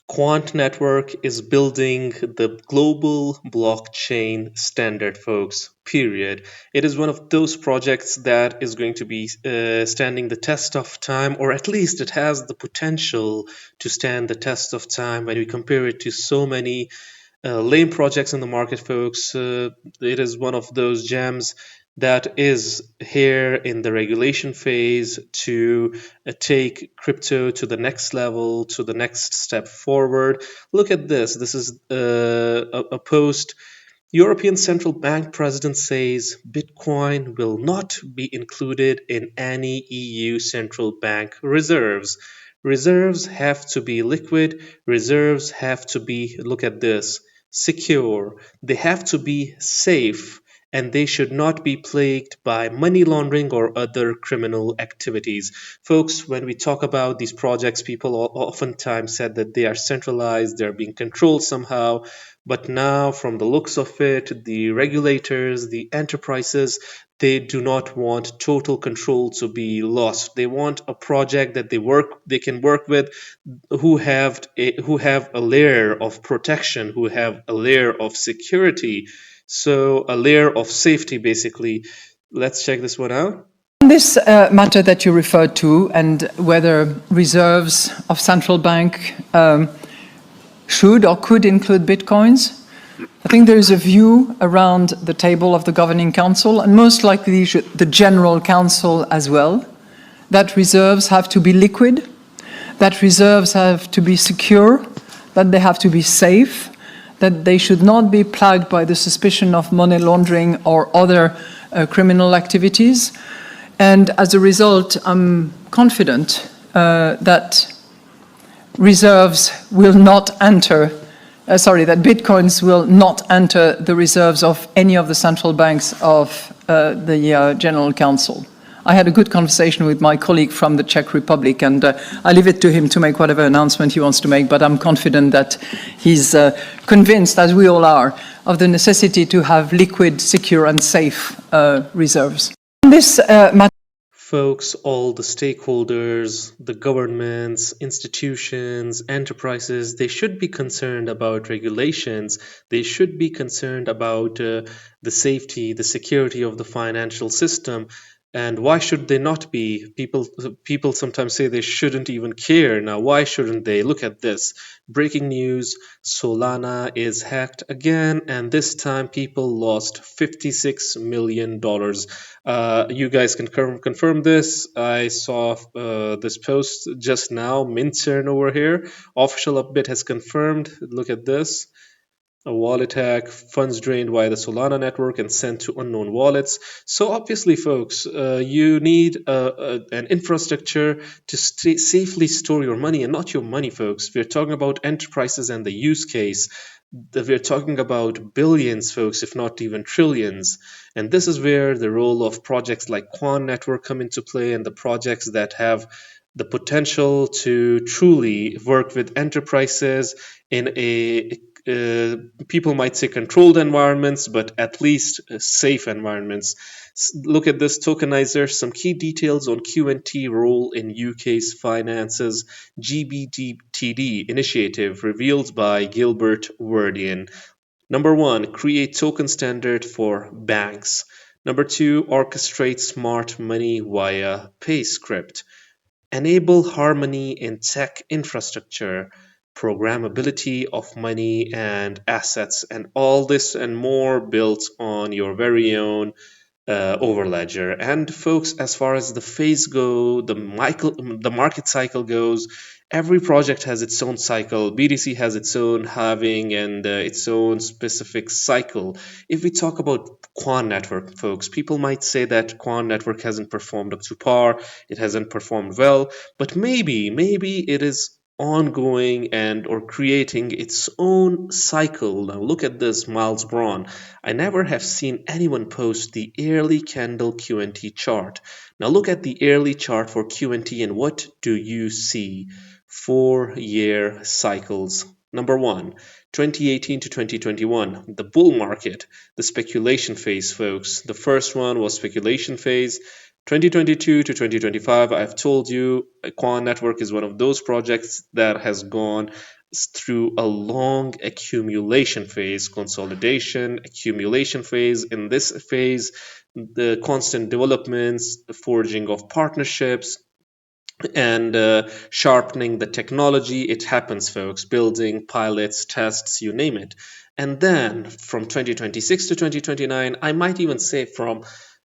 Quant Network is building the global blockchain standard, folks, period. It is one of those projects that is going to be standing the test of time, or at least it has the potential to stand the test of time when we compare it to so many lame projects in the market, folks. It is one of those gems that is here in the regulation phase to take crypto to the next level, to the next step forward. Look at this. This is a post. European Central Bank President says Bitcoin will not be included in any EU central bank reserves. Reserves have to be liquid. Reserves have to be, look at this, secure. They have to be safe, and they should not be plagued by money laundering or other criminal activities. Folks, when we talk about these projects, people oftentimes said that they are centralized, they're being controlled somehow. But now, from the looks of it, the regulators, the enterprises, they do not want total control to be lost. They want a project that they can work with, who have a layer of protection, who have a layer of security, so a layer of safety, basically. Let's check this one out. This matter that you referred to, and whether reserves of central bank should or could include bitcoins, I think there is a view around the table of the governing council, and most likely the general council as well, that reserves have to be liquid, that reserves have to be secure, that they have to be safe, that they should not be plagued by the suspicion of money laundering or other criminal activities. And as a result, I'm confident that reserves will not enter, that bitcoins will not enter the reserves of any of the central banks of the General Council. I had a good conversation with my colleague from the Czech Republic, and I leave it to him to make whatever announcement he wants to make, but I'm confident that he's convinced, as we all are, of the necessity to have liquid, secure and safe reserves. This Folks, all the stakeholders, the governments, institutions, enterprises, they should be concerned about regulations. They should be concerned about the safety, the security of the financial system. And why should they not be? People sometimes say they shouldn't even care. Now, why shouldn't they? Look at this. Breaking news, Solana is hacked again, and this time people lost $56 million. You guys can confirm this. I saw this post just now, Mintern over here. Official update has confirmed. Look at this. A wallet hack, funds drained via the Solana network and sent to unknown wallets. So obviously, folks, you need an infrastructure to safely store your money, and not your money, folks. We're talking about enterprises and the use case. We're talking about billions, folks, if not even trillions. And this is where the role of projects like QUANT Network come into play, and the projects that have the potential to truly work with enterprises in a people might say controlled environments, but at least safe environments. Look at this tokenizer, some key details on QNT role in UK's finances, GBTD initiative revealed by Gilbert Verdian. Number 1, create token standard for banks. Number 2, orchestrate smart money via PayScript. Enable harmony in tech infrastructure, programmability of money and assets, and all this and more built on your very own overledger. And folks, as far as the phase go, the market cycle goes, every project has its own cycle. BDC has its own halving and its own specific cycle. If we talk about Quant Network, folks, people might say that Quant Network hasn't performed up to par, it hasn't performed well, but maybe it is ongoing and or creating its own cycle. Now look at this, Miles Braun. I never have seen anyone post the yearly candle QNT chart. Now look at the yearly chart for QNT, and what do you see? 4-year cycles. Number 1, 2018 to 2021, the bull market, the speculation phase, folks. The first one was speculation phase. 2022 to 2025, I've told you, Quant Network is one of those projects that has gone through a long accumulation phase, consolidation, accumulation phase. In this phase, the constant developments, the forging of partnerships, and sharpening the technology. It happens, folks. Building, pilots, tests, you name it. And then from 2026 to 2029, I might even say from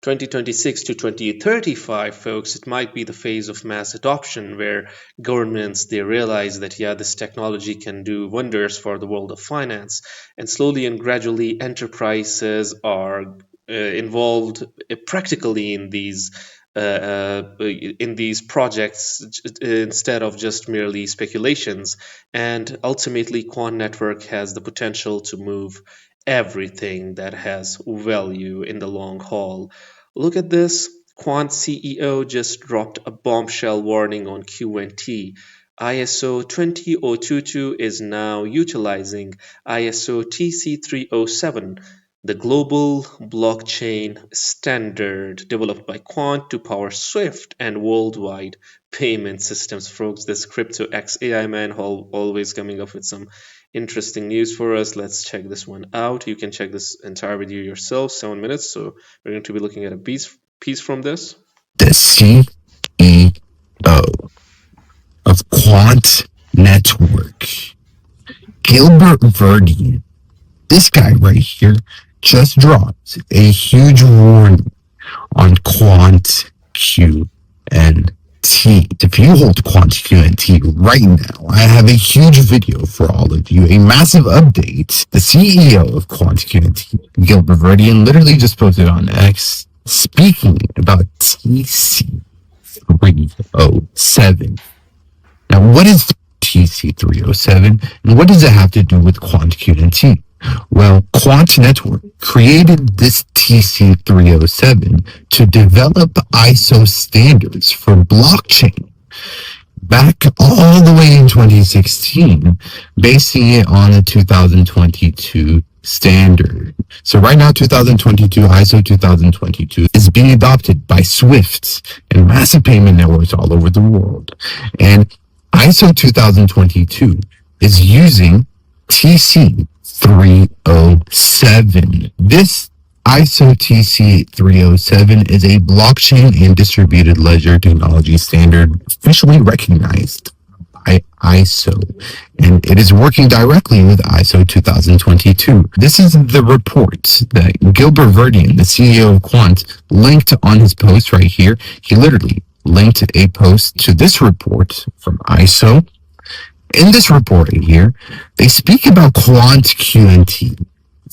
2026 to 2035, folks, it might be the phase of mass adoption where governments, they realize that, yeah, this technology can do wonders for the world of finance. And slowly and gradually, enterprises are involved practically in these projects instead of just merely speculations. And ultimately, Quant Network has the potential to move everything that has value in the long haul. Look at this. Quant CEO just dropped a bombshell warning on QNT. ISO 20022 is now utilizing ISO TC307, the global blockchain standard developed by Quant to power Swift and worldwide payment systems. Folks, this crypto X AI man always coming up with some interesting news for us. Let's check this one out. You can check this entire video yourself, 7 minutes. So we're going to be looking at a piece from this. The CEO of Quant Network, Gilbert Verdian, this guy right here, just dropped a huge warning on Quant QNT. If you hold Quant QNT right now, I have a huge video for all of you, a massive update. The CEO of Quant QNT, Gilbert Verdian, literally just posted on X speaking about TC307. Now, what is TC307 and what does it have to do with Quant QNT? Well, Quant Network created this TC307 to develop ISO standards for blockchain back all the way in 2016, basing it on a 2022 standard. So right now, 2022, ISO 2022 is being adopted by Swift and massive payment networks all over the world. And ISO 2022 is using TC 307. This ISO TC 307 is a blockchain and distributed ledger technology standard officially recognized by ISO, and it is working directly with ISO 2022. This is the report that Gilbert Verdian, the CEO of Quant, linked on his post right here. He literally linked a post to this report from ISO. In this report right here, they speak about Quant QNT,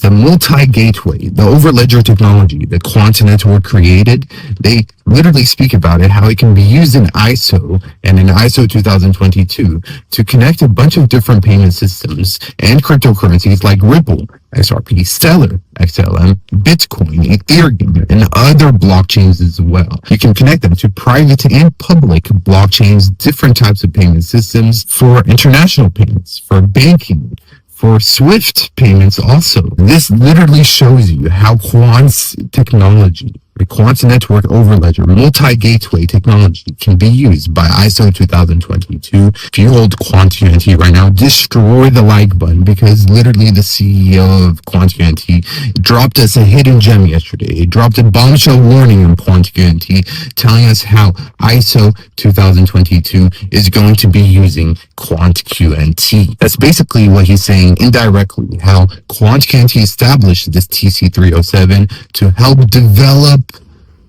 the multi-gateway, the overledger technology that Quant Network created. They literally speak about it, how it can be used in ISO and in ISO 2022 to connect a bunch of different payment systems and cryptocurrencies like Ripple, XRP, Stellar, XLM, Bitcoin, Ethereum, and other blockchains as well. You can connect them to private and public blockchains, different types of payment systems for international payments, for banking, for Swift payments also. This literally shows you how Quant's technology, the Quant Network Overledger multi-gateway technology can be used by ISO 2022. If you hold Quant QNT right now, destroy the like button, because literally the CEO of Quant QNT dropped us a hidden gem yesterday. He dropped a bombshell warning on Quant QNT telling us how ISO 2022 is going to be using Quant QNT. That's basically what he's saying indirectly, how Quant QNT established this TC307 to help develop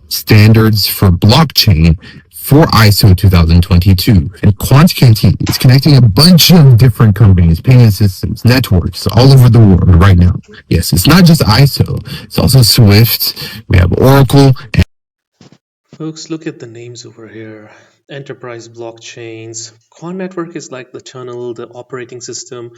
standards for blockchain for ISO 2022. And Quant QNT is connecting a bunch of different companies, payment systems, networks all over the world right now. Yes, it's not just ISO, it's also Swift, we have Oracle. Folks, look at the names over here. Enterprise blockchains. Quant Network is like the tunnel, the operating system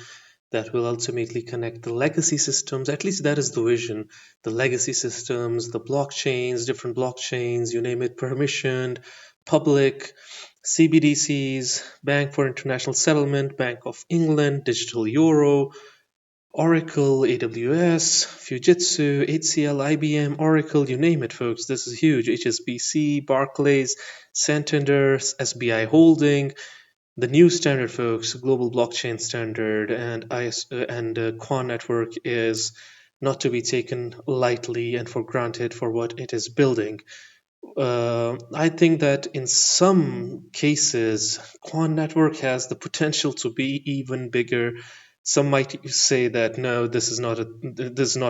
that will ultimately connect the legacy systems. At least that is the vision. The legacy systems, the blockchains, different blockchains, you name it, permissioned, public, CBDCs, Bank for International Settlement, Bank of England, Digital Euro, Oracle, AWS, Fujitsu, HCL, IBM, Oracle, you name it, folks. This is huge. HSBC, Barclays, Santander, SBI Holding, The new standard, folks, global blockchain standard, and Quant network is not to be taken lightly and for granted for what it is building. I think that in some cases, Quant network has the potential to be even bigger. Some might say that no, this is not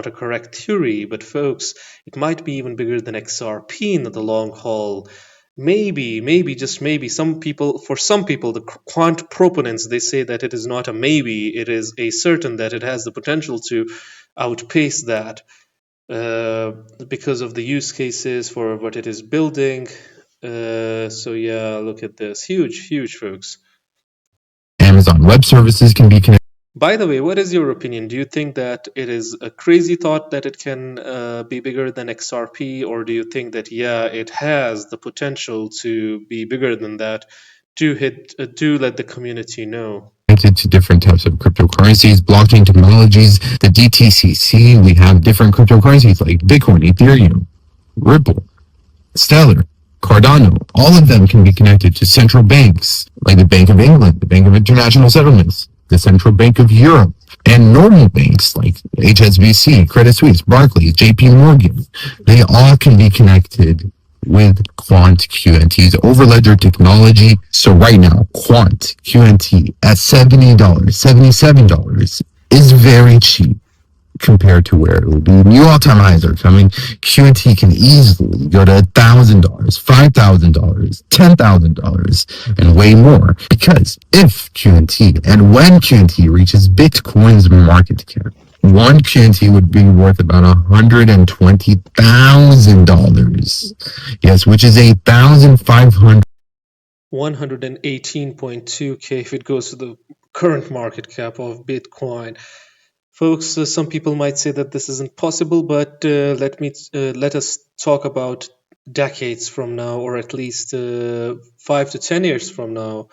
a correct theory, but folks, it might be even bigger than XRP in the long haul. Maybe, just maybe, some people, the quant proponents, they say that it is not a maybe, it is a certain that it has the potential to outpace that uh, because of the use cases for what it is building. So yeah, look at this. Huge, folks. Amazon Web Services can be connected By the way, what is your opinion? Do you think that it is a crazy thought that it can be bigger than XRP, or do you think that yeah, it has the potential to be bigger than that? Do let the community know. to different types of cryptocurrencies, blockchain technologies, the DTCC. We have different cryptocurrencies like Bitcoin, Ethereum, Ripple, Stellar, Cardano. All of them can be connected to central banks like the Bank of England, the Bank of International Settlements, the Central Bank of Europe, and normal banks like HSBC, Credit Suisse, Barclays, JP Morgan. They all can be connected with Quant QNT's overledger technology. So right now, Quant QNT at $70, $77 is very cheap compared to where it will be. New all-time highs are coming. QNT can easily go to $1,000, $5,000, $10,000, and way more. Because if QNT and when QNT reaches Bitcoin's market cap, one QNT would be worth about $120,000. Yes, which is 1,500. 118.2K if it goes to the current market cap of Bitcoin. Folks, some people might say that this isn't possible, but let us talk about decades from now, or at least 5 to 10 years from now.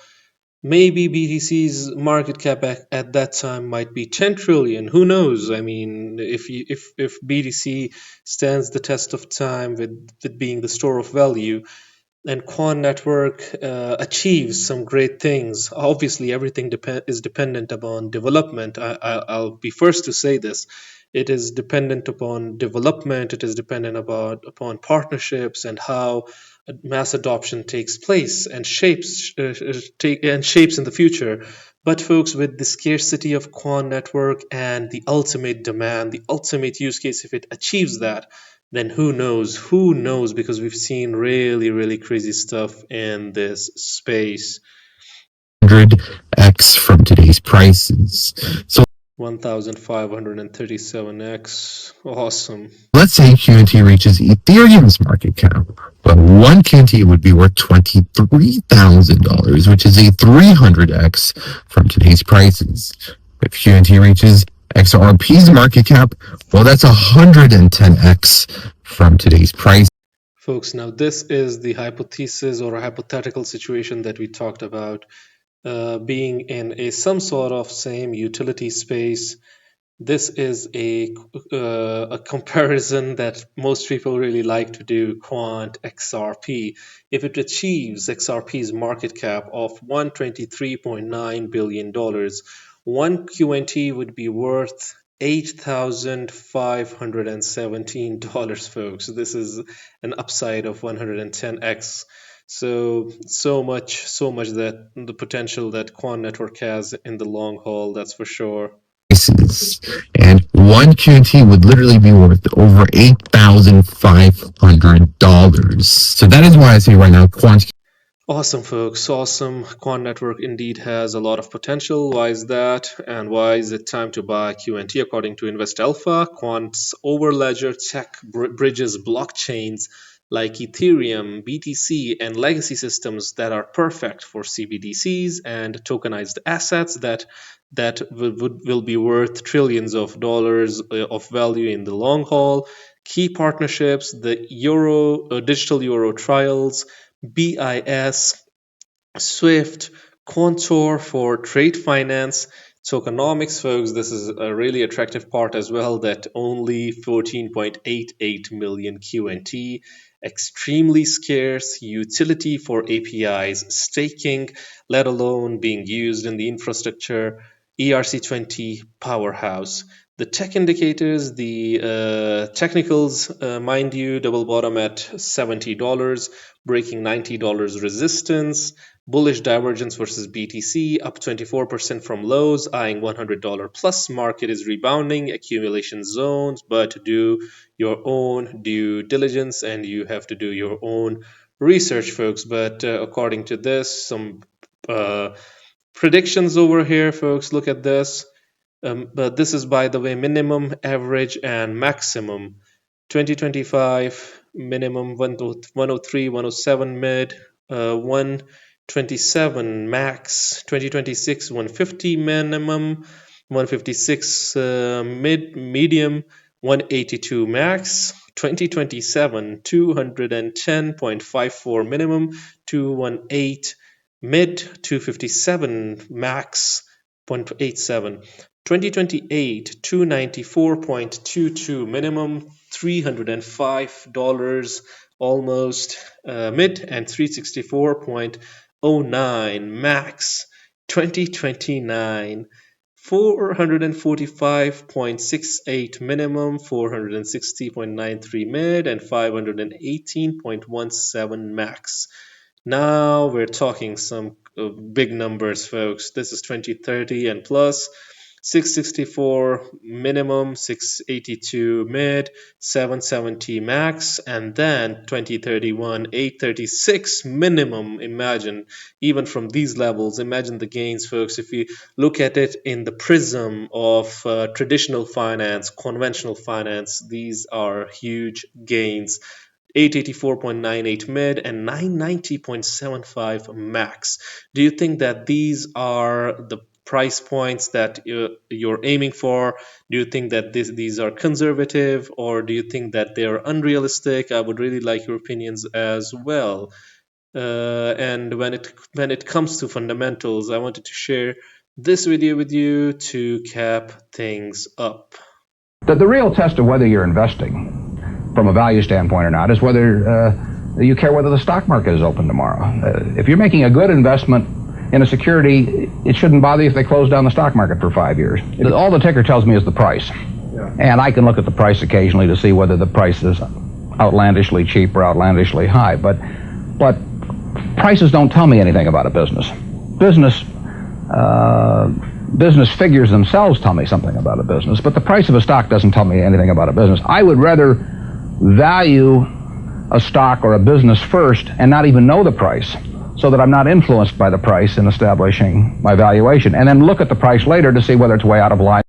Maybe BTC's market cap at that time might be 10 trillion. Who knows? I mean, if BTC stands the test of time with being the store of value, and Quant Network achieves some great things. Obviously, everything is dependent upon development. I'll be first to say this. It is dependent upon development. It is dependent upon partnerships and how mass adoption takes place and shapes in the future. But folks, with the scarcity of Quant Network and the ultimate demand, the ultimate use case, if it achieves that, then who knows? Who knows? Because we've seen really crazy stuff in this space. 100x from today's prices. So 1537x. Awesome. let's say QNT reaches Ethereum's market cap, but one QNT would be worth $23,000, which is a 300x from today's prices. If QNT reaches XRP's market cap, well, that's 110x from today's price. Folks, now this is the hypothesis or a hypothetical situation that we talked about, being in some sort of same utility space. This is a comparison that most people really like to do, Quant XRP. If it achieves XRP's market cap of $123.9 billion, one QNT would be worth $8,517, folks. This is an upside of 110x. So much that the potential that Quant Network has in the long haul, that's for sure. And one QNT would literally be worth over $8,500. So that is why I say right now, Quant. Awesome, folks. Awesome. Quant Network indeed has a lot of potential. Why is that? And why is it time to buy QNT? According to Invest Alpha, Quant's overledger tech bridges blockchains like Ethereum, BTC, and legacy systems that are perfect for CBDCs and tokenized assets that will be worth trillions of dollars of value in the long haul. Key partnerships: the digital euro trials, BIS, Swift, Contour for trade finance, tokenomics, folks. This is a really attractive part as well, that only 14.88 million QNT, extremely scarce utility for APIs, staking, let alone being used in the infrastructure. ERC20 powerhouse. The tech indicators, the technicals, mind you, double bottom at $70, breaking $90 resistance. Bullish divergence versus BTC, up 24% from lows, eyeing $100 plus. Market is rebounding, accumulation zones, but do your own due diligence and you have to do your own research, folks. But according to this, some uh, predictions over here, folks. Look at this. But this is, by the way, minimum, average, and maximum. 2025 minimum 103, 107 mid, 127 max. 2026 150 minimum, 156 mid medium, 182 max. 2027 210.54 minimum, 218 mid, 257 max, 0.87. 2028 294.22 minimum, $305 almost mid, and 364.09 max. 2029 445.68 minimum, 460.93 mid, and 518.17 max. Now we're talking some big numbers, folks. This is 2030 and plus. 664 minimum, 682 mid, 770 max, and then 2031 836 minimum. Imagine, even from these levels, imagine the gains, folks. If you look at it in the prism of traditional finance, conventional finance, these are huge gains. 884.98 mid and 990.75 max. Do you think that these are the price points that you're aiming for? Do you think that these are conservative, or do you think that they're unrealistic? I would really like your opinions as well. And when it comes to fundamentals, I wanted to share this video with you to cap things up. The real test of whether you're investing from a value standpoint or not is whether you care whether the stock market is open tomorrow. If you're making a good investment in a security, it shouldn't bother you if they close down the stock market for 5 years. All the ticker tells me is the price. Yeah. And I can look at the price occasionally to see whether the price is outlandishly cheap or outlandishly high. But prices don't tell me anything about a business. Business figures themselves tell me something about a business, but the price of a stock doesn't tell me anything about a business. I would rather value a stock or a business first and not even know the price, so that I'm not influenced by the price in establishing my valuation, and then look at the price later to see whether it's way out of line.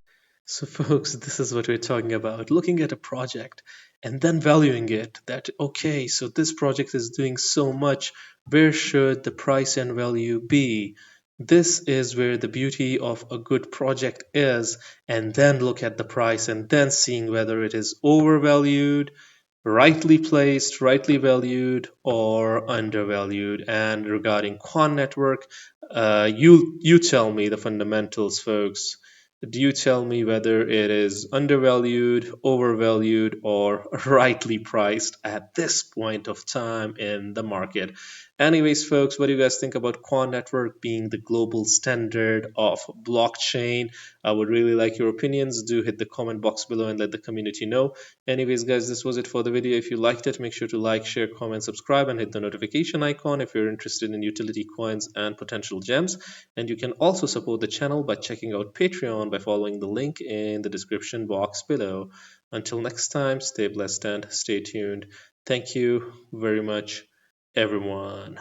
So, folks, this is what we're talking about. Looking at a project and then valuing it. That, okay, so this project is doing so much. Where should the price and value be? This is where the beauty of a good project is. And then look at the price and then seeing whether it is overvalued, rightly placed, rightly valued, or undervalued. And regarding Quant Network, you tell me the fundamentals, folks. Do you tell me whether it is undervalued, overvalued, or rightly priced at this point of time in the market? Anyways, folks, what do you guys think about Quant Network being the global standard of blockchain? I would really like your opinions. Do hit the comment box below and let the community know. Anyways, guys, this was it for the video. If you liked it, make sure to like, share, comment, subscribe, and hit the notification icon if you're interested in utility coins and potential gems. And you can also support the channel by checking out Patreon by following the link in the description box below. Until next time, stay blessed and stay tuned. Thank you very much, everyone.